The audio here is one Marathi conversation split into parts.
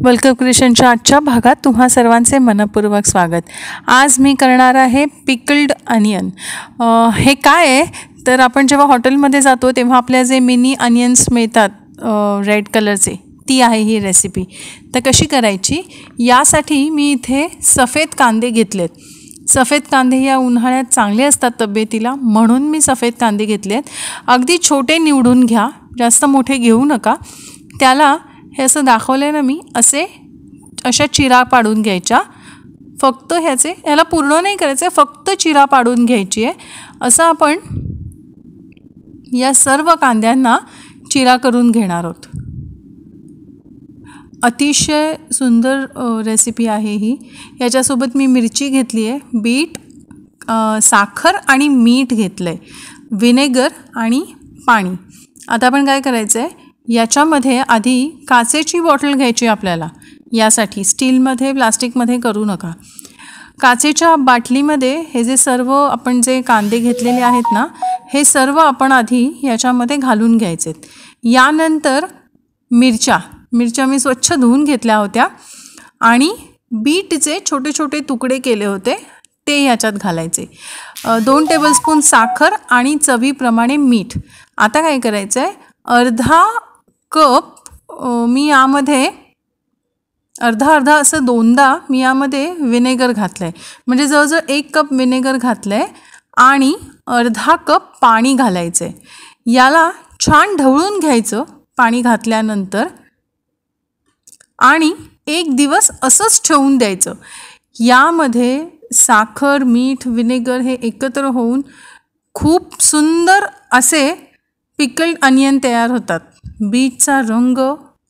वेलकम क्रिएशनच्या आजच्या भागात तुम्हा सर्वांचे मनपूर्वक स्वागत। आज मी करणार आहे पिकल्ड अनियन। हे काय आहे तर आपण जेव्हा हॉटेलमध्ये जातो तेव्हा आपल्या जे मिनी अनियन्स मिळतात रेड कलरचे, ती आहे ही रेसिपी। तर कशी करायची यासाठी मी इथे सफेद कांदे घेतलेत। सफेद कांदे या उन्हाळ्यात चांगले असतात तब्येतीला, म्हणून मी सफेद कांदे घेतलेत। अगदी छोटे निवडून घ्या, जास्त मोठे घेऊ नका। त्याला हे असं दाखवलं आहे ना मी, अशा चिरा पाडून घ्यायच्या। फक्त ह्याला पूर्ण नाही करायचं आहे, फक्त चिरा पाडून घ्यायची आहे। असं आपण या सर्व कांद्यांना चिरा करून घेणार आहोत। अतिशय सुंदर रेसिपी आहे ही। याच्यासोबत मी मिरची घेतली आहे, बीट, साखर आणि मीठ घेतलं आहे, व्हिनेगर आणि पाणी। आता आपण काय करायचं आहे, याच्यामध्ये आधी काचेची बॉटल घ्यायची आपल्याला। यासाठी स्टीलमध्ये प्लास्टिकमध्ये करू नका। काचेच्या बाटलीमध्ये हे जे सर्व आपण जे कांदे घेतलेले आहेत ना, हे सर्व आपण आधी याच्यामध्ये घालून घ्यायचे। यानंतर मिरच्या मी स्वच्छ धुवून घेतल्या होत्या आणि बीटचे छोटे छोटे तुकडे केले होते ते याच्यात घालायचे। 2 टेबलस्पून साखर आणि चवीप्रमाणे मीठ। आता काय करायचं आहे, अर्धा कप मी यामध्ये अर्धा असं दोनदा मी यामध्ये व्हिनेगर घातलं आहे। म्हणजे जवळजवळ 1 कप व्हिनेगर घातलं आहे आणि अर्धा कप पाणी घालायचं आहे। याला छान ढवळून घ्यायचं पाणी घातल्यानंतर आणि 1 दिवस असंच ठेवून द्यायचं। यामध्ये साखर, मीठ, व्हिनेगर हे एकत्र होऊन खूप सुंदर असे पिकल्ड अनियन तयार होतात। बीटचा रंग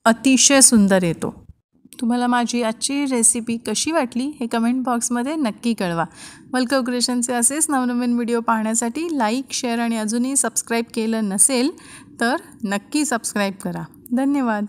अतिशय सुंदर येतो। तुम्हाला माझी आजची रेसिपी कशी वाटली हे कमेंट बॉक्समध्ये नक्की कळवा। वेलकम क्रिएशनचे असेच नवनवीन व्हिडिओ पाहण्यासाठी लाईक, शेअर आणि अजूनही सबस्क्राईब केलं नसेल तर नक्की सबस्क्राईब करा। धन्यवाद।